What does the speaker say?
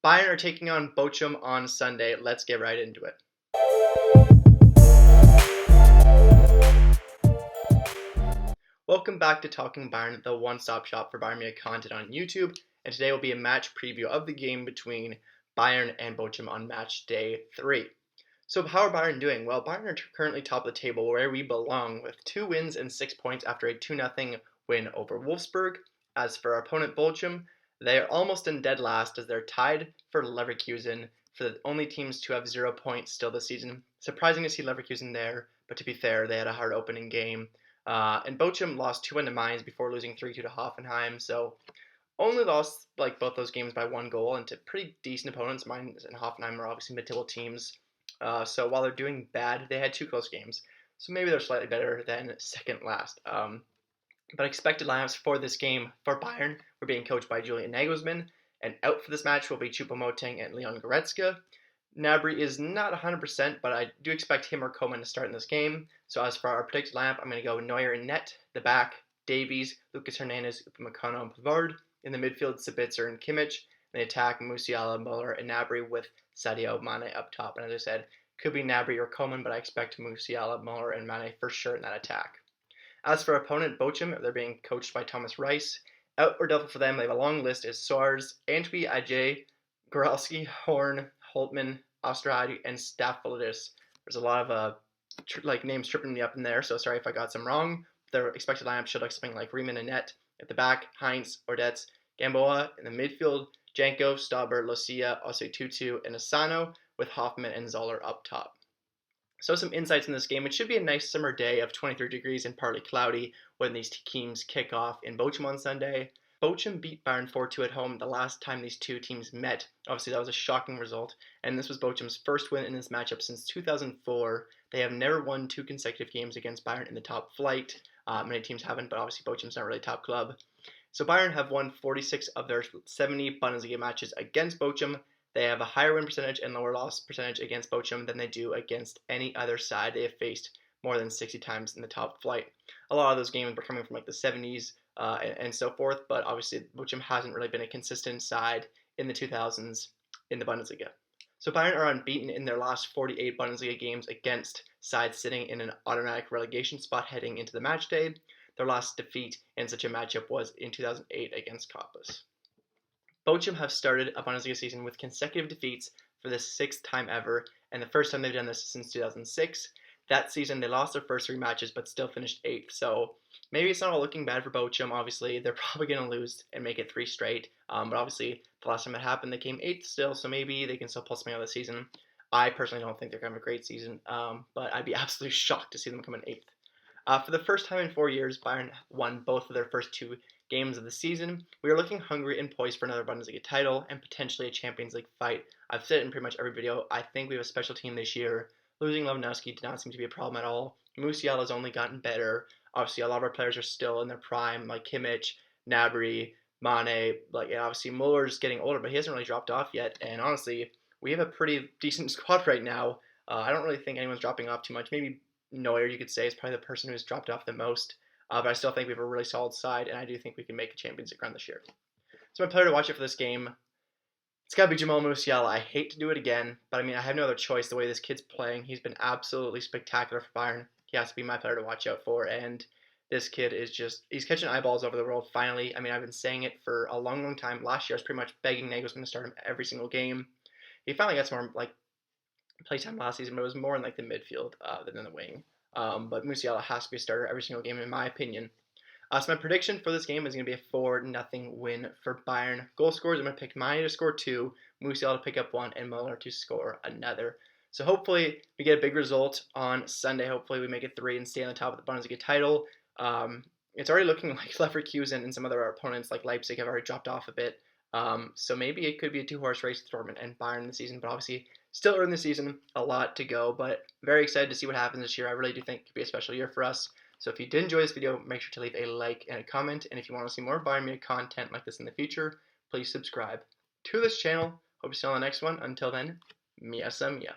Bayern are taking on Bochum on Sunday. Let's get right into it. Welcome back to Talking Bayern, the one-stop shop for Bayern Munich content on YouTube. And today will be a match preview of the game between Bayern and Bochum on match day 3. So how are Bayern doing? Well, Bayern are currently top of the table where we belong with 2 wins and 6 points after a 2-0 win over Wolfsburg. As for our opponent Bochum, they are almost in dead last as they're tied for Leverkusen for the only teams to have 0 points still this season. Surprising to see Leverkusen there, but to be fair, they had a hard opening game. And Bochum lost 2-1 to Mainz before losing 3-2 to Hoffenheim, so only lost both those games by 1 goal and to pretty decent opponents. Mainz and Hoffenheim are obviously mid-table teams. So while they're doing bad, they had 2 close games. So maybe they're slightly better than second last. But expected lineups for this game for Bayern were being coached by Julian Nagelsmann. And out for this match will be Choupo-Moting and Leon Goretzka. Gnabry is not 100%, but I do expect him or Coman to start in this game. So as for our predicted lineup, I'm going to go Neuer in net, the back, Davies, Lucas Hernandez, Upamecano, and Pavard. In the midfield, Sabitzer and Kimmich. In the attack, Musiala, Muller, and Gnabry with Sadio Mane up top. And as I said, could be Gnabry or Coman, but I expect Musiala, Muller, and Mane for sure in that attack. As for opponent Bochum, they're being coached by Thomas Reis. Out or doubtful for them, they have a long list as Soares, Antwi, Ajay, Goralski, Horn, Holtman, Osterhage, and Staphylidis. There's a lot of names tripping me up in there, so sorry if I got some wrong. Their expected lineup should look something like Riemann and Net. At the back, Heinz, Ordetz, Gamboa. In the midfield, Janko, Stauber, Lucia, Tutu, and Asano, with Hoffman and Zoller up top. So some insights in this game. It should be a nice summer day of 23 degrees and partly cloudy when these teams kick off in Bochum on Sunday. Bochum beat Bayern 4-2 at home the last time these two teams met. Obviously, that was a shocking result, and this was Bochum's first win in this matchup since 2004. They have never won 2 consecutive games against Bayern in the top flight. Many teams haven't, but obviously Bochum's not really a top club. So Bayern have won 46 of their 70 Bundesliga matches against Bochum. They have a higher win percentage and lower loss percentage against Bochum than they do against any other side they have faced more than 60 times in the top flight. A lot of those games were coming from the 70s and so forth, but obviously Bochum hasn't really been a consistent side in the 2000s in the Bundesliga. So Bayern are unbeaten in their last 48 Bundesliga games against sides sitting in an automatic relegation spot heading into the match day. Their last defeat in such a matchup was in 2008 against Coppus. Bochum have started a Bundesliga season with consecutive defeats for the 6th time ever, and the first time they've done this since 2006. That season, they lost their first 3 matches, but still finished 8th. So maybe it's not all looking bad for Bochum. Obviously, they're probably going to lose and make it 3 straight. But obviously, the last time it happened, they came 8th still, so maybe they can still pull something out of the season. I personally don't think they're going to have a great season, but I'd be absolutely shocked to see them come in 8th. For the first time in 4 years, Bayern won both of their first 2 games of the season. We are looking hungry and poised for another Bundesliga title and potentially a Champions League fight. I've said it in pretty much every video. I think we have a special team this year. Losing Lewandowski did not seem to be a problem at all. Musiala has only gotten better. Obviously, a lot of our players are still in their prime, like Kimmich, Gnabry, Mane. Obviously, Muller's getting older, but he hasn't really dropped off yet. And honestly, we have a pretty decent squad right now. I don't really think anyone's dropping off too much. Maybe Neuer, you could say, is probably the person who's dropped off the most. But I still think we have a really solid side, and I do think we can make a Champions League run this year. So my player to watch it for this game, it's got to be Jamal Musiala. I hate to do it again, but I have no other choice. The way this kid's playing, he's been absolutely spectacular for Bayern. He has to be my player to watch out for, and this kid is he's catching eyeballs over the world finally. I've been saying it for a long, long time. Last year I was pretty much begging Nagelsmann to start him every single game. He finally got some more playtime last season, but it was more in the midfield than in the wing. But Musiala has to be a starter every single game, in my opinion. So my prediction for this game is going to be a 4-0 win for Bayern. Goal scorers, I'm going to pick Mane to score 2, Musiala to pick up 1, and Muller to score another. So hopefully we get a big result on Sunday. Hopefully we make it 3 and stay on the top of the Bundesliga title. It's already looking like Leverkusen and some other opponents like Leipzig have already dropped off a bit. So maybe it could be a 2-horse race with Dortmund and Bayern this season, but obviously still early in the season, a lot to go, but very excited to see what happens this year. I really do think it could be a special year for us. So if you did enjoy this video, make sure to leave a like and a comment, and if you want to see more Bayern Munich content like this in the future, please subscribe to this channel. Hope to see you on the next one. Until then, Mia Samia.